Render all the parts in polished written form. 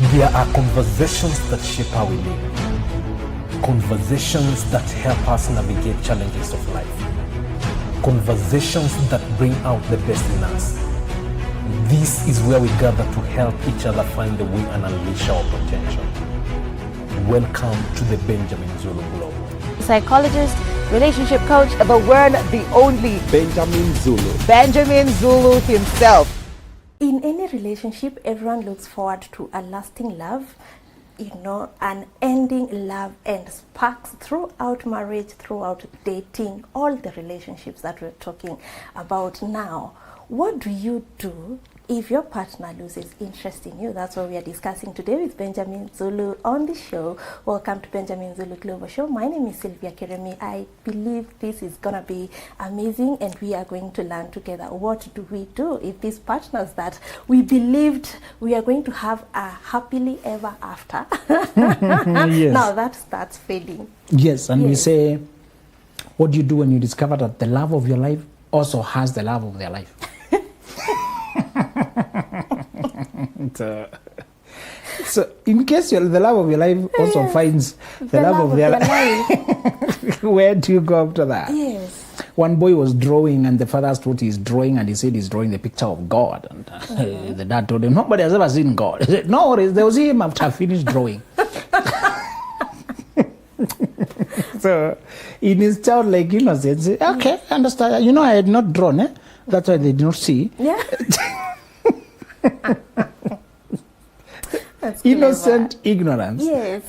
There are conversations that shape how we live. Conversations that help us navigate challenges of life. Conversations that bring out the best in us. This is where we gather to help each other find the way and unleash our potential. Welcome to the Benjamin Zulu Globe. Psychologist, relationship coach, the one, the only Benjamin Zulu. Benjamin Zulu himself. In any relationship, everyone looks forward to a lasting love, an ending love and sparks throughout marriage, throughout dating, all the relationships that we're talking about now. What do you do if your partner loses interest in you? That's what we are discussing today with Benjamin Zulu on the show. Welcome to Benjamin Zulu Global Show. My name is Sylvia Keremi. I believe this is going to be amazing and we are going to learn together. What do we do if these partners that we believed we are going to have a happily ever after, Yes. now that starts fading? Yes, and we say, what do you do when you discover that the love of your life also has the love of their life? So in case the love of your life also finds the love of their life, where do you go after that? Yes. One boy was drawing and the father asked what he's drawing and he said he's drawing the picture of God. And the dad told him, nobody has ever seen God. He said, no worries, they will see him after I finish drawing. So in his childlike innocence, okay, understand. I had not drawn, that's why they did not see. Yeah. Innocent ignorance. Yes.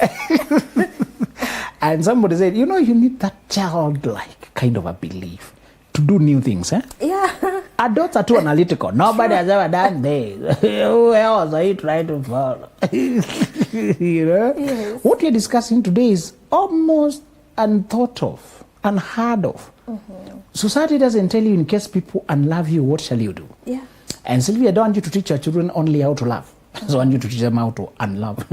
And somebody said, you need that childlike kind of a belief to do new things. Yeah. Adults are too analytical. Nobody has ever done this. Who else are you trying to follow? Yes. What we're discussing today is almost unthought of, unheard of. Mm-hmm. Society Society doesn't tell you, in case people unlove you, what shall you do? Yeah. And Sylvia, I don't want you to teach your children only how to love. So I want you to teach them how to unlove.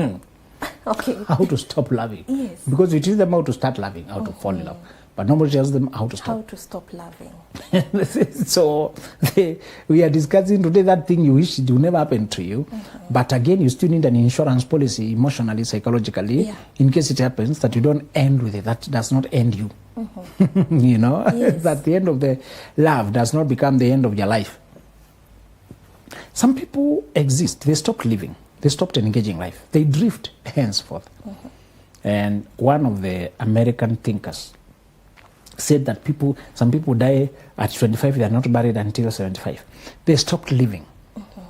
Okay. How to stop loving. Yes. Because you teach them how to start loving, how to fall in love. But nobody tells them how to stop. How to stop loving. So we are discussing today that thing you wish it will never happen to you. Mm-hmm. But again, you still need an insurance policy, emotionally, psychologically, in case it happens, that you don't end with it. That does not end you. Mm-hmm. Yes. That the end of the love does not become the end of your life. Some people exist, they stopped living, they stopped engaging life, they drift henceforth. Mm-hmm. And one of the American thinkers said that some people die at 25, they are not buried until 75. They stopped living. Mm-hmm.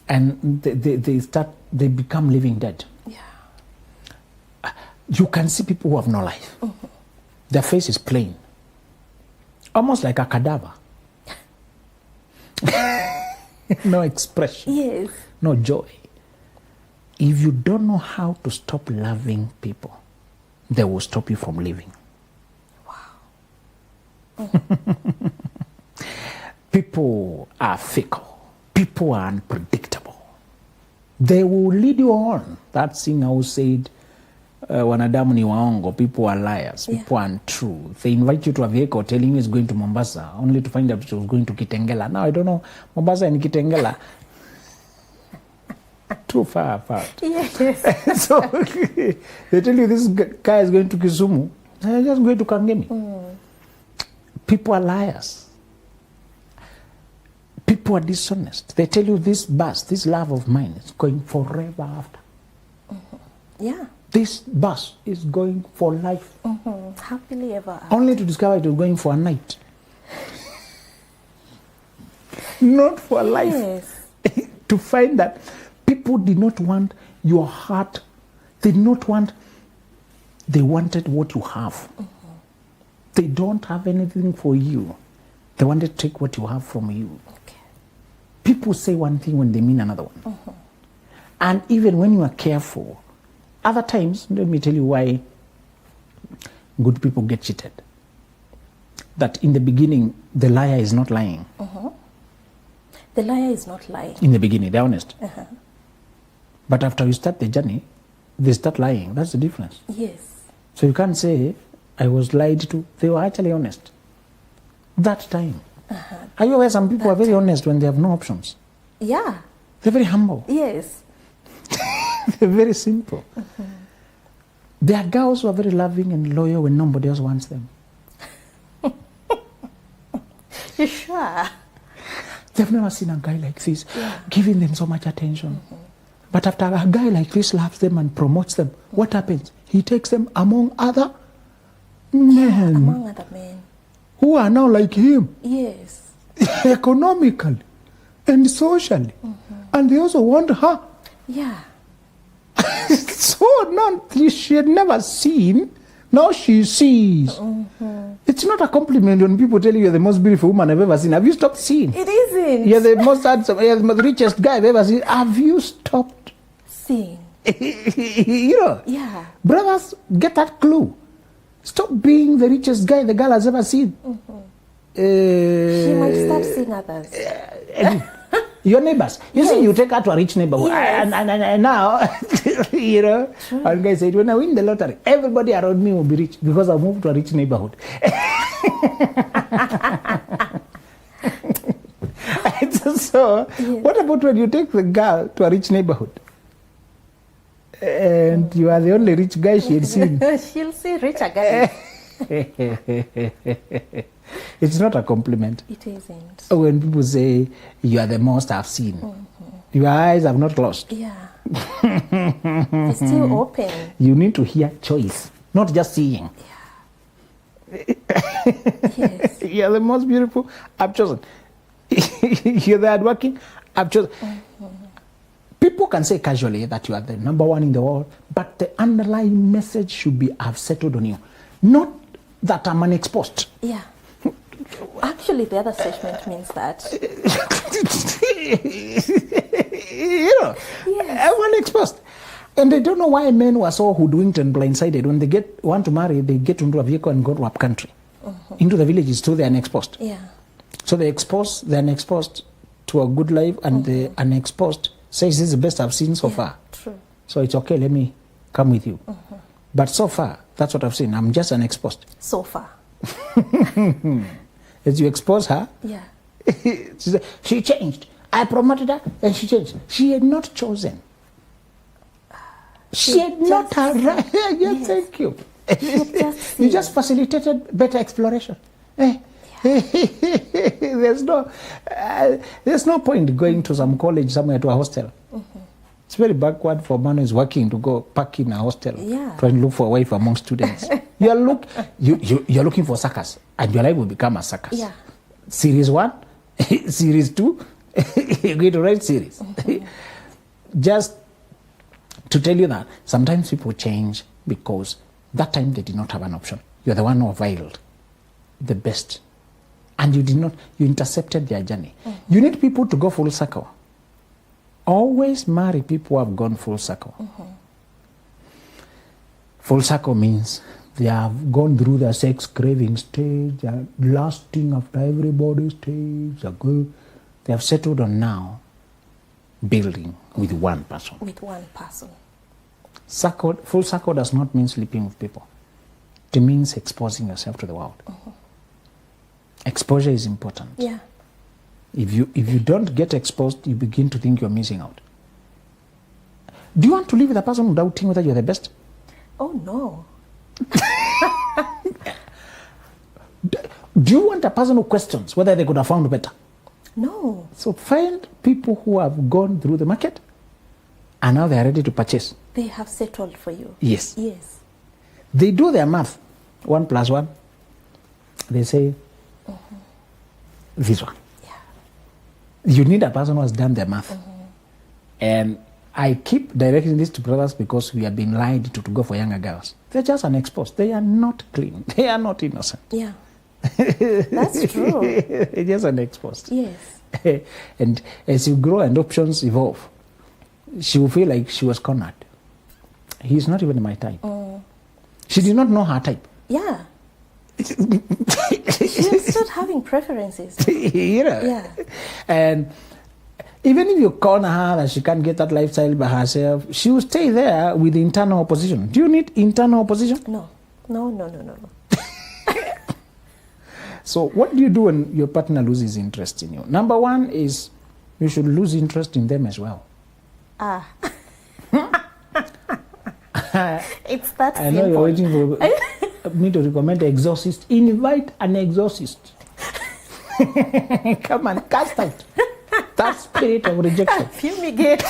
And they become living dead. Yeah. You can see people who have no life. Mm-hmm. Their face is plain, almost like a cadaver. No expression. Yes. No joy. If you don't know how to stop loving people, they will stop you from living. Wow. People are fickle. People are unpredictable. They will lead you on. That singer who said, wanadamu ni waongo, people are liars, people are untrue. They invite you to a vehicle telling you it's going to Mombasa, only to find out it was going to Kitengela. Now I don't know, Mombasa and Kitengela, too far apart. Yes. So they tell you this guy is going to Kisumu, they're just going to Kangemi. Mm. People are liars. People are dishonest. They tell you this bus, this love of mine is going forever after. Mm-hmm. Yeah. This bus is going for life. Mm-hmm. Happily ever after. Only to discover it was going for a night. Not for life. Yes. To find that people did not want your heart. They wanted what you have. Mm-hmm. They don't have anything for you. They want to take what you have from you. Okay. People say one thing when they mean another one. Mm-hmm. And even when you are careful, other times, let me tell you why good people get cheated. That in the beginning, the liar is not lying. Uh-huh. The liar is not lying. In the beginning, they're honest. Uh-huh. But after you start the journey, they start lying. That's the difference. Yes. So you can't say, I was lied to. They were actually honest. That time. Uh-huh. Are you aware some people are very honest when they have no options? Yeah. They're very humble. Yes. They're very simple. There are girls who are very loving and loyal when nobody else wants them. You sure? They've never seen a guy like this giving them so much attention. But after a guy like this loves them and promotes them, what happens? He takes them among other men Among other men. who are now like him, Yes. economically and socially. And they also want her. Yeah. So now she had never seen, now she sees. It's not a compliment when people tell you you're the most beautiful woman I've ever seen. Have you stopped seeing? It isn't. You're the most handsome, you're the richest guy I've ever seen. Have you stopped? Seeing. You know, Yeah. brothers, get that clue. Stop being the richest guy the girl has ever seen. She might start seeing others. Your neighbors. You see, Yes. you take her to a rich neighborhood. Yes. And now, you know, one guy said, when I win the lottery, everybody around me will be rich because I moved to a rich neighborhood. So, what about when you take the girl to a rich neighborhood? And you are the only rich guy she had seen. She'll see richer guys. It's not a compliment. It isn't. When people say, you are the most I've seen, your eyes have not closed. Yeah. It's still open. You need to hear choice, not just seeing. Yes. You're the most beautiful, I've chosen. You're the hardworking, I've chosen. People can say casually that you are the number one in the world, but the underlying message should be, I've settled on you. Not that I'm unexposed. Yeah. Actually, the other statement means that. You know, I'm unexposed. And they don't know why men were so hoodwinked and blindsided. When they want to marry, they get into a vehicle and go to up country, into the villages, so they're unexposed. Yeah. So they're unexposed to a good life, and the unexposed says, this is the best I've seen so far. True. So it's okay, let me come with you. But so far, that's what I've seen. I'm just unexposed. So far. As you expose her, Yeah. she changed. I promoted her and she changed. She had not chosen. She had not arrived. Yes, thank you. You just facilitated better exploration. There's no point going to some college somewhere to a hostel. It's very backward for a man who's working to go park in a hostel, trying to look for a wife among students. You're looking for suckers, and your life will become a circus. Yeah. Series 1, series 2, you're going to write series. Just to tell you that sometimes people change because that time they did not have an option. You're the one who availed the best, and you intercepted their journey. You need people to go full circle. Always marry people who have gone full circle. Full circle means they have gone through the sex craving stage, they are lasting after everybody's stage, they have settled on now building with one person. With one person. Full circle does not mean sleeping with people. It means exposing yourself to the world. Exposure is important. Yeah. If you don't get exposed, you begin to think you're missing out. Do you want to live with a person doubting whether you're the best? Oh, no. Do you want a person who questions whether they could have found better? No. So find people who have gone through the market and now they are ready to purchase. They have settled for you. Yes. Yes. They do their math. 1 + 1. They say, this one. You need a person who has done their math. And I keep directing this to brothers because we have been lied to go for younger girls. They're just unexposed. They are not clean. They are not innocent. Yeah. That's true. They're just unexposed. Yes. And as you grow and options evolve, she will feel like she was cornered. He's not even my type. She did not know her type. Yeah. She'll start having preferences. You know? Yeah. And even if you corner her that she can't get that lifestyle by herself, she will stay there with internal opposition. Do you need internal opposition? No. No. So what do you do when your partner loses interest in you? Number 1 is you should lose interest in them as well. It's that I know you're simple. waiting for me to recommend an exorcist. Invite an exorcist. Come and cast out that spirit of rejection. Fumigate.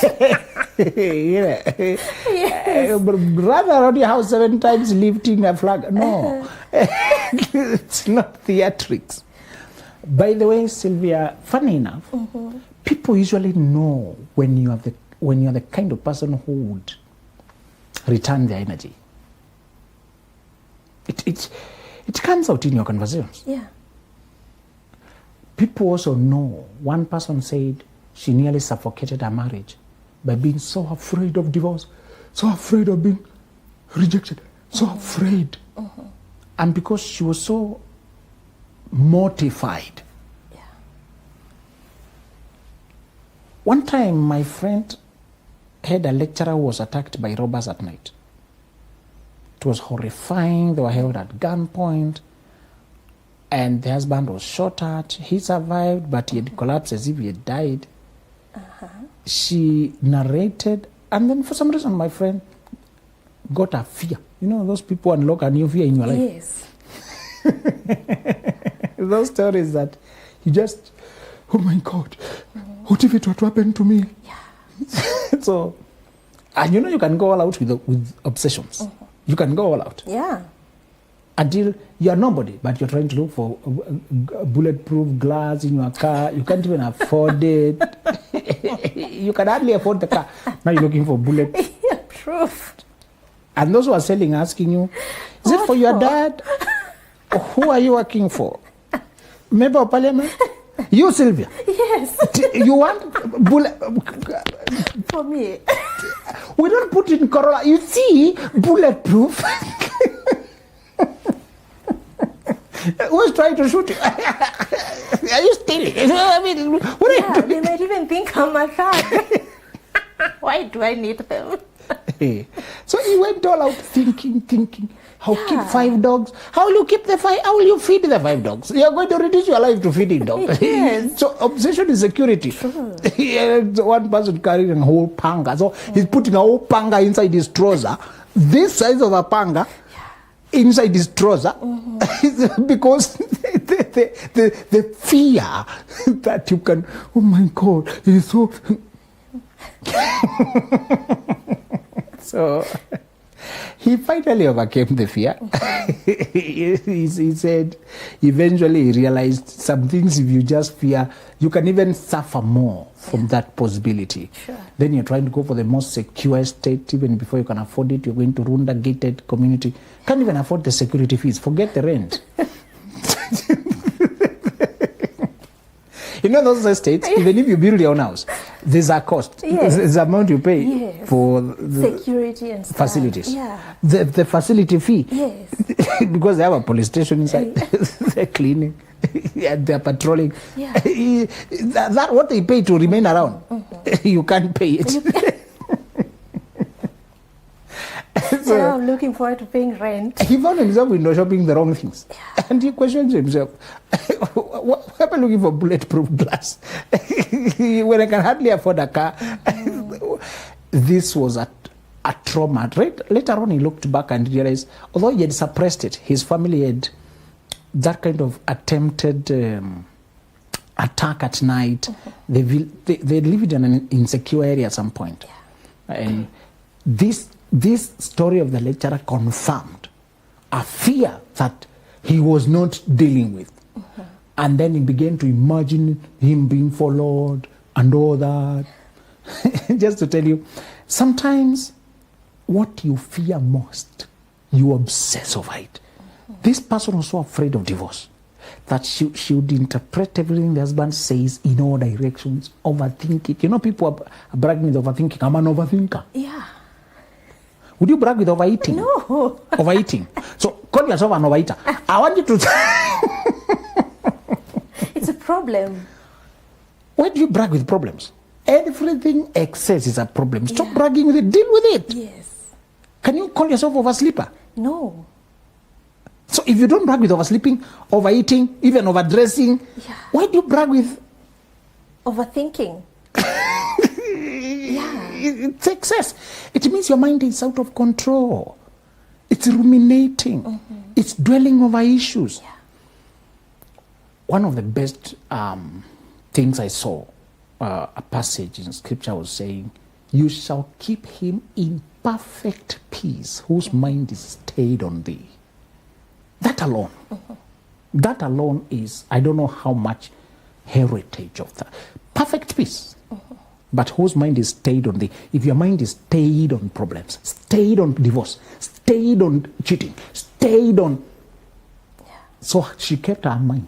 Rather around your house 7 times lifting a flag. No, it's not theatrics. By the way, Sylvia, funny enough, people usually know when you are the kind of person who would return their energy. It comes out in your conversations. Yeah. People also know. One person said she nearly suffocated her marriage by being so afraid of divorce, so afraid of being rejected, so afraid. And because she was so mortified. Yeah. One time, my friend had a lecturer who was attacked by robbers at night. It was horrifying. They were held at gunpoint. And the husband was shot at. He survived, but he had collapsed as if he had died. She narrated, and then for some reason, my friend got a fear. You know, those people unlock a new fear in your life. Yes. Those stories that you just, oh my God, what if it were to happen to me? Yeah. So, and you know, you can go all out with obsessions. You can go all out. Yeah. Until you are nobody, but you're trying to look for a bulletproof glass in your car. You can't even afford it. You can hardly afford the car. Now you're looking for Proof. And those who are selling asking you, is it for your dad? Or who are you working for? Member of Parliament? You, Sylvia. Yes. You want bullet? For me. We don't put in Corolla. You see, bulletproof. Who's trying to shoot you? Are you stealing? I mean, what are you doing? They might even think I'm a thug. Why do I need them? So he went all out thinking. How keep 5 dogs? How will you keep the 5? How will you feed the 5 dogs? You are going to reduce your life to feeding dogs. Yes. So obsession is security. One person carrying a whole panga. So he's putting a whole panga inside his trouser. This size of a panga inside his trouser. Because the fear that you can, oh my God, it's so... So he finally overcame the fear. He said eventually he realized some things, if you just fear, you can even suffer more from that possibility. Sure. Then you're trying to go for the most secure estate. Even before you can afford it, you're going to Runda gated community. Can't even afford the security fees. Forget the rent. You know those estates, even if you build your own house, there's a cost. Yes. There's the amount you pay for the security and stuff. facilities. Yeah. The facility fee. Yes. Because they have a police station inside. They're cleaning. And they're patrolling. Yeah. That what they pay to remain around. You can't pay it. So now I'm looking forward to paying rent. He found himself window shopping the wrong things. Yeah. And he questions himself, why am I looking for bulletproof glass when I can hardly afford a car? This was a trauma. Right? Later on, he looked back and realized, although he had suppressed it, his family had that kind of attempted attack at night. They lived in an insecure area at some point. Yeah. And this story of the lecturer confirmed a fear that he was not dealing with. And then he began to imagine him being followed and all that. Just to tell you, sometimes what you fear most, you obsess over it. This person was so afraid of divorce that she would interpret everything the husband says in all directions, overthink it. You know, people are bragging with overthinking. I'm an overthinker. Yeah. Would you brag with overeating? No. Overeating. So call yourself an overeater. I want you to... It's a problem. Why do you brag with problems? Everything excess is a problem. Stop bragging with it. Deal with it. Yes. Can you call yourself oversleeper? No. So if you don't brag with oversleeping, overeating, even overdressing, why do you brag with... Overthinking. It's excess. It means your mind is out of control. It's ruminating. It's dwelling over issues. Yeah. One of the best things I saw, a passage in scripture was saying, you shall keep him in perfect peace whose mind is stayed on thee. That alone. That alone is, I don't know how much heritage of that. Perfect peace. But whose mind is stayed on thee. If your mind is stayed on problems, stayed on divorce, stayed on cheating, stayed on... So she kept her mind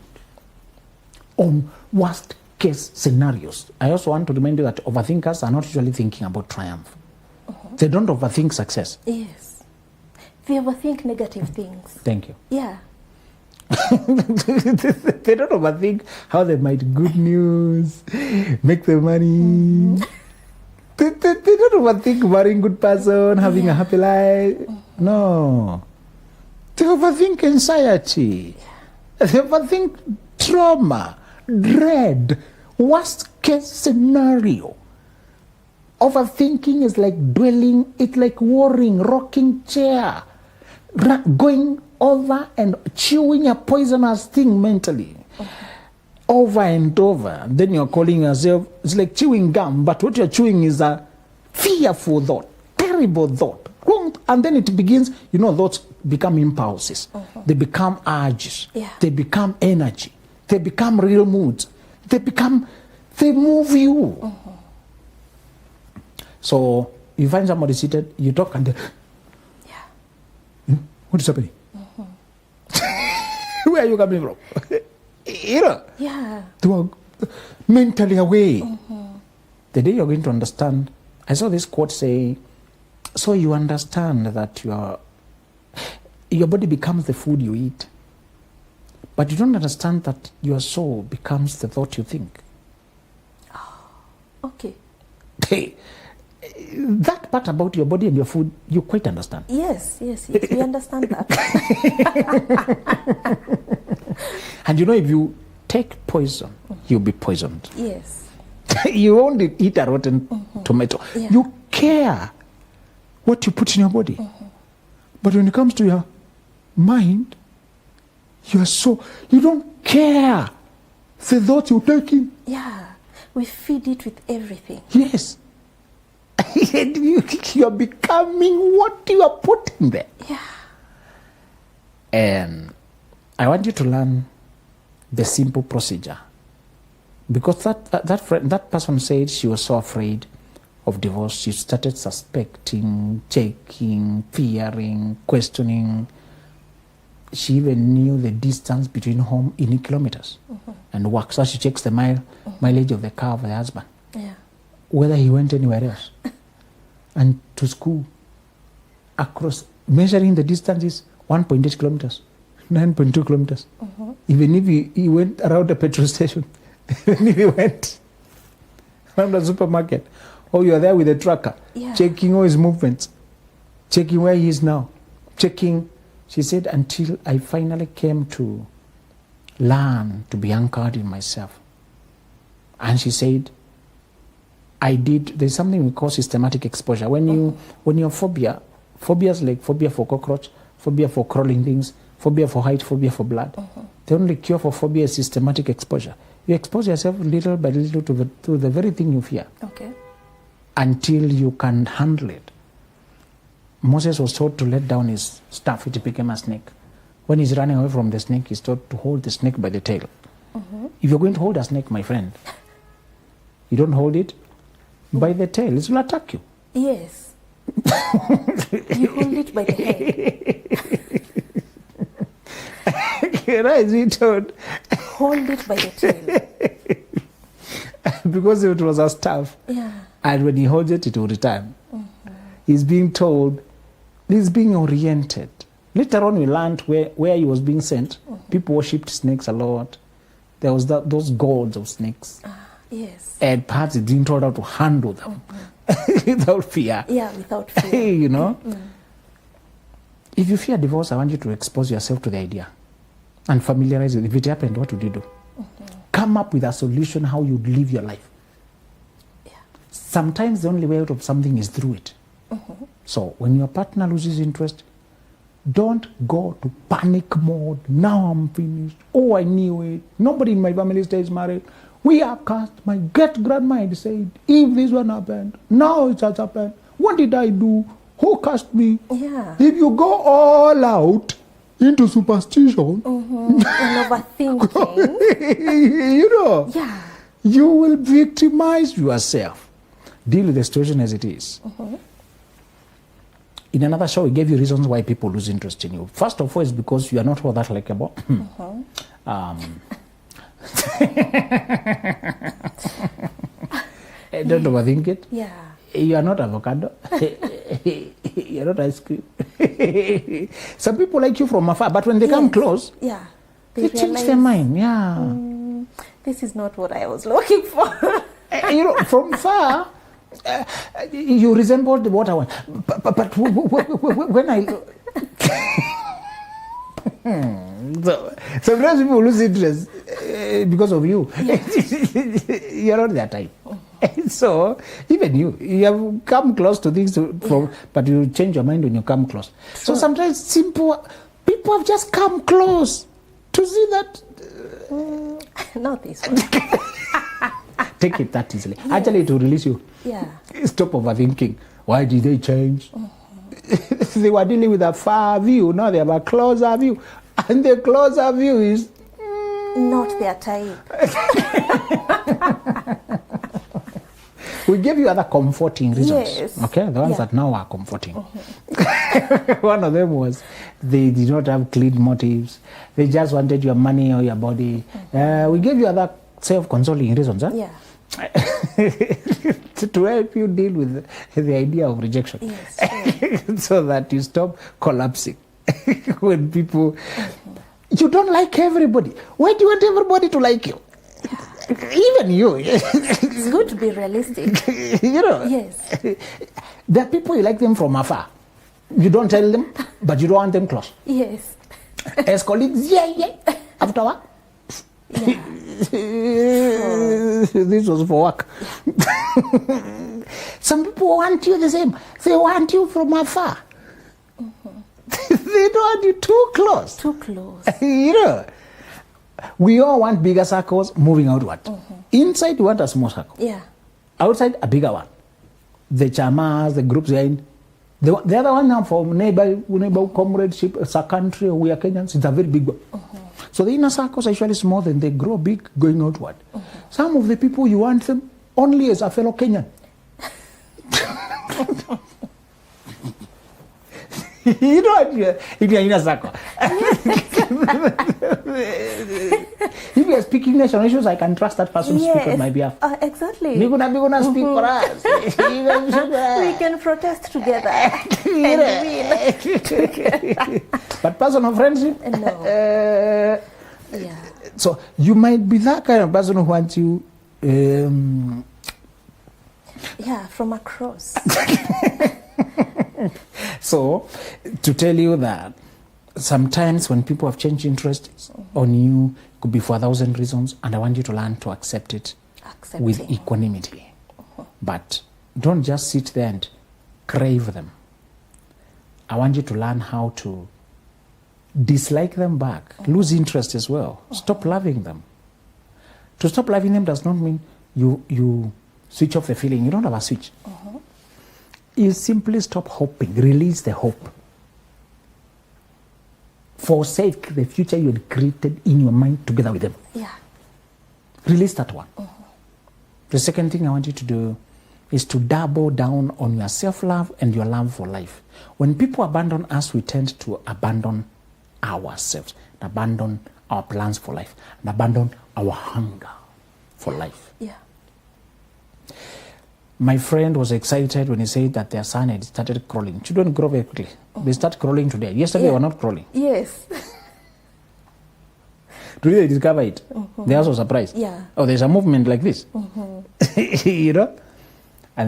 on worst case scenarios. I also want to remind you that overthinkers are not usually thinking about triumph. They don't overthink success. Yes. They overthink negative things. Thank you. Yeah. They don't overthink how they might good news, make the money. They don't overthink marrying good person, having a happy life. No. They overthink anxiety. They overthink trauma, dread, worst case scenario. Overthinking is like dwelling, it's like worrying, rocking chair, going over and chewing a poisonous thing mentally. Over and over. Then you're calling yourself, it's like chewing gum, but what you're chewing is a fearful thought, terrible thought. And then it begins, thoughts become impulses. They become urges. Yeah. They become energy. They become real moods. They move you. So you find somebody seated, you talk and what is happening? Where are you coming from? Yeah. They were mentally away. The day you're going to understand, I saw this quote say, so you understand that your body becomes the food you eat, but you don't understand that your soul becomes the thought you think. Okay. That part about your body and your food, you quite understand. Yes, we understand that. And if you take poison, you'll be poisoned. Yes. You won't eat a rotten tomato. Yeah. You care what you put in your body. But when it comes to your mind, you don't care the thoughts you take in. Yeah. We feed it with everything. Yes. You're becoming what you are putting there. Yeah. And I want you to learn the simple procedure. Because that person said she was so afraid of divorce, she started suspecting, checking, fearing, questioning. She even knew the distance between home in kilometers and work. So she checks the mileage of the car of the husband. Yeah. Whether he went anywhere else. And to school, across, measuring the distance is 1.8 kilometers, 9.2 kilometers. Even if he went around the petrol station, even if he went around the supermarket, or you are there with a tracker, checking all his movements, checking where he is now, checking. She said, until I finally came to learn to be anchored in myself. And she said, there's something we call systematic exposure. When you're phobias like phobia for cockroach, phobia for crawling things, phobia for height, phobia for blood. The only cure for phobia is systematic exposure. You expose yourself little by little to the very thing you fear. Okay. Until you can handle it. Moses was told to let down his staff, it became a snake. When he's running away from the snake, he's told to hold the snake by the tail. If you're going to hold a snake, my friend, you don't hold it by the tail, it will attack you. Yes. You hold it by the head. Right, he told. Hold it by the tail. Because it was a staff. Yeah. And when he holds it, it will return. He's being told, he's being oriented. Later on, we learned where he was being sent. People worshipped snakes a lot. There was those gods of snakes. Yes. And perhaps he's being told how to handle them without fear. Yeah, without fear. If you fear divorce, I want you to expose yourself to the idea and familiarize with it. If it happened, what would you do? Come up with a solution how you'd live your life. sometimes the only way out of something is through it. So when your partner loses interest, don't go to panic mode. Now I'm finished. Oh, I knew it. Nobody in my family stays married. We are cast. My great-grandma had said, if this one happened, now it has happened. What did I do? Who cast me? Yeah. If you go all out into superstition, And overthinking. Yeah. you will victimize yourself. Deal with the situation as it is. In another show, we gave you reasons why people lose interest in you. First of all, is because you are not all that likable. Don't overthink it. Yeah. You are not avocado. You are not ice cream. Some people like you from afar, but when they come close, Yeah. they change their mind. Yeah. This is not what I was looking for. From far, you resemble what I want. But when I... So, sometimes people lose interest because of you. You're not that type. So, even you have come close to things, but you change your mind when you come close. So sometimes people have just come close to see that. Not this one. Take it that easily. Yes. Actually, it will release you. Yeah. Stop overthinking. Why did they change? They were dealing with a far view. Now they have a closer view. And the closer view is... Not their type. We gave you other comforting reasons. Yes. Okay? The ones that now are comforting. One of them was they did not have clean motives. They just wanted your money or your body. We gave you other self-consoling reasons. Huh? Yeah. To help you deal with the idea of rejection. Yes, sure. So that you stop collapsing. When people... You don't like everybody. Why do you want everybody to like you? Even you. It's good to be realistic. Yes. There are people you like them from afar. You don't tell them, but you don't want them close. Yes. As colleagues, yeah. After work. Yeah. This was for work. Some people want you the same. They want you from afar. They don't want you too close. Too close. We all want bigger circles moving outward. Inside, you want a small circle. Yeah. Outside, a bigger one. The chamas, the groups are in. The other one now for neighbor comradeship, it's a country, we are Kenyans, it's a very big one. So the inner circles are usually small, then they grow big going outward. Some of the people, you want them only as a fellow Kenyan. You know what? In your inner circle. If you are speaking national issues, I can trust that person to speak on my behalf. Exactly. We're gonna speak for us. We can protest together and win. But personal friendship? No. Yeah. So you might be that kind of person who wants you... from across. So, to tell you that sometimes when people have changed interests on you, it could be for 1,000 reasons, and I want you to learn to accept it with equanimity. But don't just sit there and crave them. I want you to learn how to dislike them back, lose interest as well, stop loving them. To stop loving them does not mean you switch off the feeling. You don't have a switch. You simply stop hoping, release the hope. Forsake the future you had created in your mind together with them. Yeah. Release that one. The second thing I want you to do is to double down on your self-love and your love for life. When people abandon us, we tend to abandon ourselves, abandon our plans for life, and abandon our hunger for life. Yeah. My friend was excited when he said that their son had started crawling. Children grow very quickly. They start crawling today. Yesterday they were not crawling. Yes. Today they discover it. They are also surprised. Yeah. Oh, there's a movement like this. And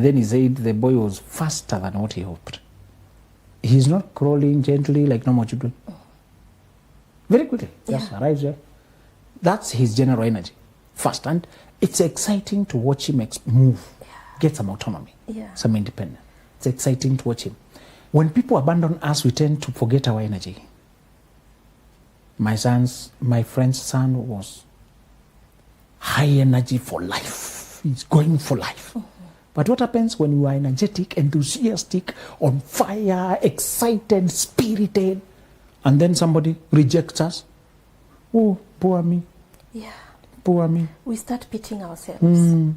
then he said the boy was faster than what he hoped. He's not crawling gently like normal children. Very quickly. Just arrives there. That's his general energy. Fast. And it's exciting to watch him move. get some autonomy, Yeah. some independence. It's exciting to watch him. When people abandon us, we tend to forget our energy. My friend's son was high energy for life. He's going for life. But what happens when you are energetic, enthusiastic, on fire, excited, spirited, and then somebody rejects us? Oh, poor me. Yeah. Poor me. We start pitying ourselves.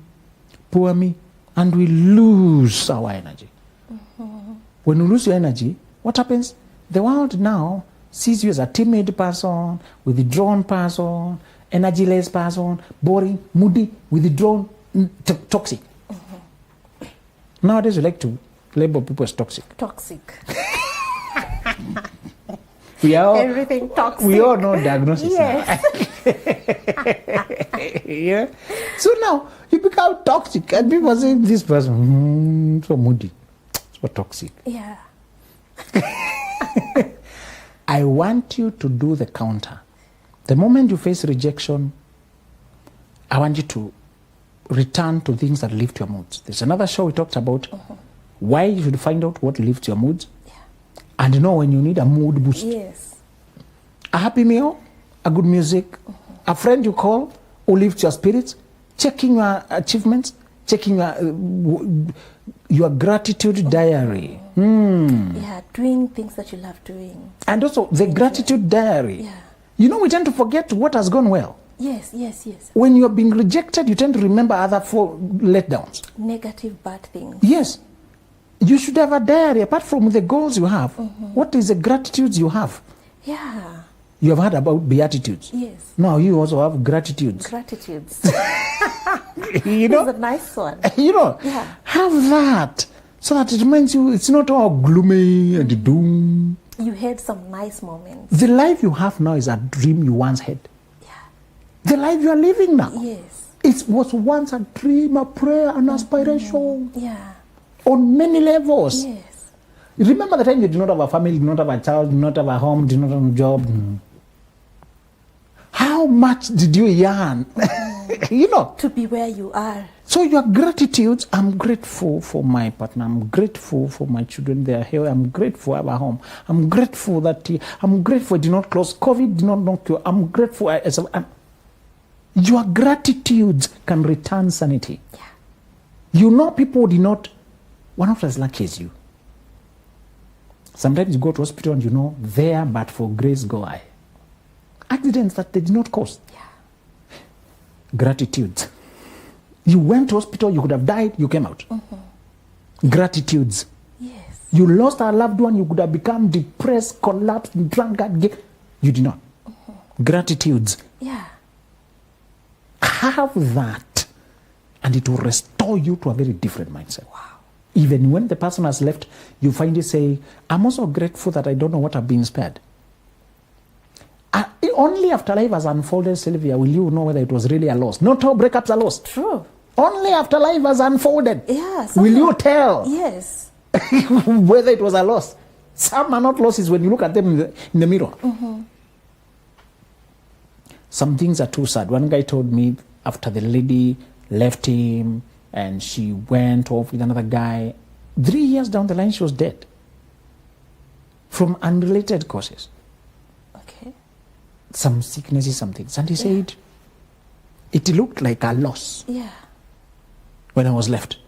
Poor me. And we lose our energy. When you lose your energy, what happens? The world now sees you as a timid person, withdrawn person, energyless person, boring, moody, withdrawn, toxic. Nowadays, we like to label people as toxic. Toxic. We are all, Everything toxic. We all know diagnosis. Yes. Yeah. So now you become toxic, and people say this person so moody, so toxic. Yeah. I want you to do the counter. The moment you face rejection, I want you to return to things that lift your moods. There's another show we talked about why you should find out what lifts your moods and know when you need a mood boost. Yes. A happy meal, a good music, a friend you call who lifts your spirits, checking your achievements, checking your gratitude diary. Yeah, doing things that you love doing. And also the gratitude diary. Yeah. You know, we tend to forget what has gone well. Yes. When you are being rejected, you tend to remember other 4 letdowns. Negative, bad things. Yes. You should have a diary. Apart from the goals you have, what is the gratitudes you have? Yeah. You have heard about beatitudes. Yes. Now you also have gratitudes. Gratitudes. You know? That's a nice one. You know? Yeah. Have that. So that it reminds you it's not all gloomy and doom. You had some nice moments. The life you have now is a dream you once had. Yeah. The life you are living now. Yes. It was once a dream, a prayer, an aspiration. Yeah. On many levels. Yes. Remember the time you did not have a family, did not have a child, did not have a home, did not have a job. How much did you yearn? You know. To be where you are. So your gratitudes, I'm grateful for my partner. I'm grateful for my children. They are here. I'm grateful I have a home. I'm grateful that I'm grateful I did not close. COVID did not knock you. I'm grateful. Your gratitudes can return sanity. Yeah. You know, people did not, one of as lucky as you. Sometimes you go to hospital and you know, there but for grace go I. Accidents that they did not cause. Yeah. Gratitudes. You went to hospital, you could have died, you came out. Gratitudes. Yes. You lost a loved one, you could have become depressed, collapsed, drunkard. You did not. Gratitudes. Yeah. Have that, and it will restore you to a very different mindset. Wow. Even when the person has left, you find you say, I'm also grateful that I don't know what I've been spared. Only after life has unfolded, Sylvia, will you know whether it was really a loss. Not all breakups are lost. True. Only after life has unfolded. Yeah. Will you tell Yes. whether it was a loss. Some are not losses when you look at them in the mirror. Some things are too sad. One guy told me after the lady left him and she went off with another guy, 3 years down the line she was dead from unrelated causes. Okay. Some sicknesses, some things. And he said, it looked like a loss Yeah. when I was left.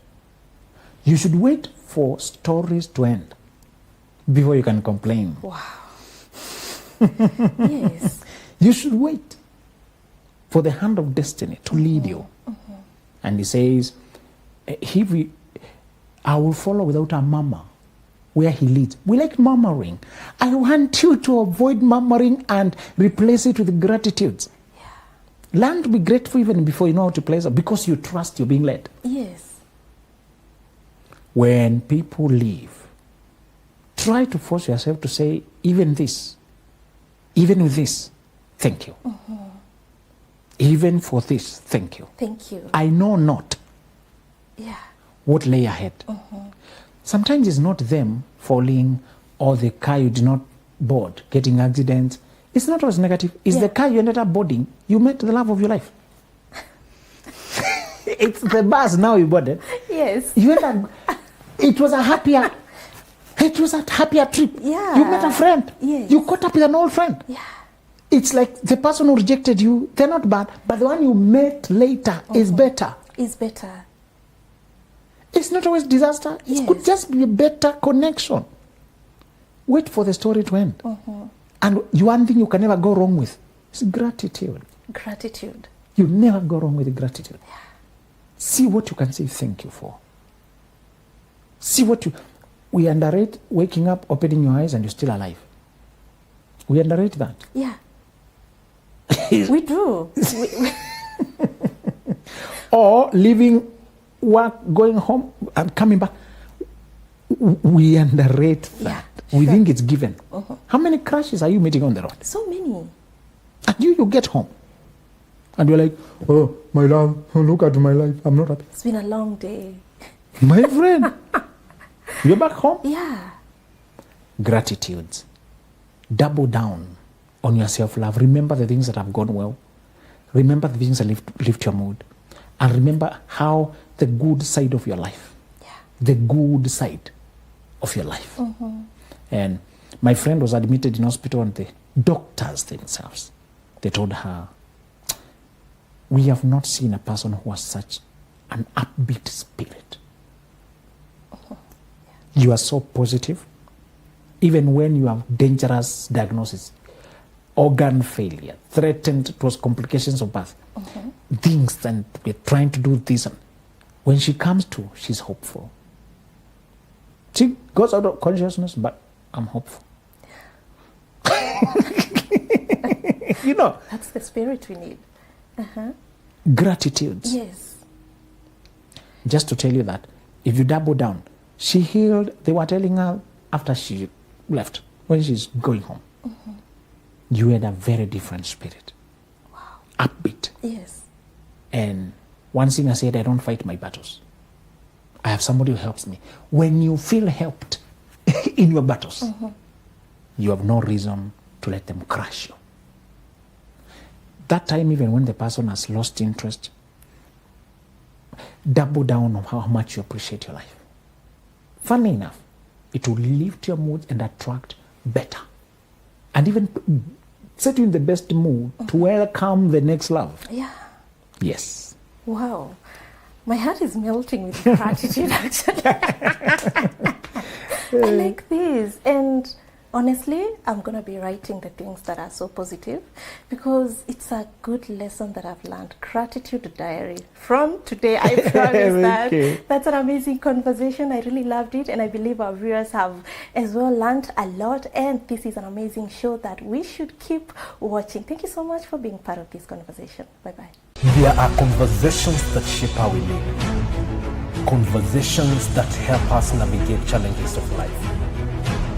You should wait for stories to end before you can complain. Wow. Yes. You should wait for the hand of destiny to lead you. And he says, I will follow without a murmur where he leads. We like murmuring. I want you to avoid murmuring and replace it with gratitudes. Yeah. Learn to be grateful even before you know how to place it, because you trust you're being led. Yes. When people leave, try to force yourself to say, even this, even with this, thank you. Even for this, thank you. Thank you. I know not Yeah. what lay ahead. Sometimes it's not them falling or the car you did not board, getting accidents. It's not always negative. It's the car you ended up boarding. You met the love of your life. It's the bus now you boarded. Yes. You end up, it was a happier trip. Yeah. You met a friend. Yes. You caught up with an old friend. Yeah. It's like the person who rejected you, they're not bad, but the one you met later is better. Is better. It's not always disaster. Yes. It could just be a better connection. Wait for the story to end. And one thing you can never go wrong with is gratitude. Gratitude. You never go wrong with gratitude. Yeah. See what you can say thank you for. See what you... We underrate waking up, opening your eyes, and you're still alive. We underrate that. Yeah. We do. Or leaving work, going home, and coming back. We underrate that. Yeah, We sure. think it's given. How many crashes are you meeting on the road? So many. And you get home. And you're like, oh, my love, look at my life. I'm not happy. It's been a long day. My friend, you're back home. Yeah. Gratitudes. Double down on your self-love. Remember the things that have gone well. Remember the things that lift your mood. And remember how the good side of your life. Yeah. The good side of your life. And my friend was admitted in hospital, and the doctors themselves, they told her, we have not seen a person who has such an upbeat spirit. You are so positive. Even when you have dangerous diagnosis, organ failure, threatened towards complications of birth, things, and we're trying to do this. And when she comes to, she's hopeful. She goes out of consciousness, but I'm hopeful. You know. That's the spirit we need. Gratitude. Yes. Just to tell you that if you double down, she healed. They were telling her after she left, when she's going home, you had a very different spirit. Wow. Upbeat. Yes. And one singer said, I don't fight my battles. I have somebody who helps me. When you feel helped in your battles, you have no reason to let them crush you. That time, even when the person has lost interest, double down on how much you appreciate your life. Funny enough, it will lift your mood and attract better. And even set you in the best mood to welcome the next love. Yeah. Yes. Wow. My heart is melting with gratitude, actually. I like this. And honestly, I'm going to be writing the things that are so positive, because it's a good lesson that I've learned. Gratitude diary. From today, I promise that. That's an amazing conversation. I really loved it. And I believe our viewers have as well learned a lot. And this is an amazing show that we should keep watching. Thank you so much for being part of this conversation. Bye-bye. There are conversations that shape how we live. Conversations that help us navigate challenges of life.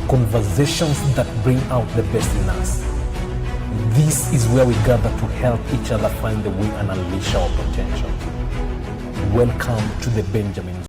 Conversations that bring out the best in us. This is where we gather to help each other find the way and unleash our potential. Welcome to the Benjamin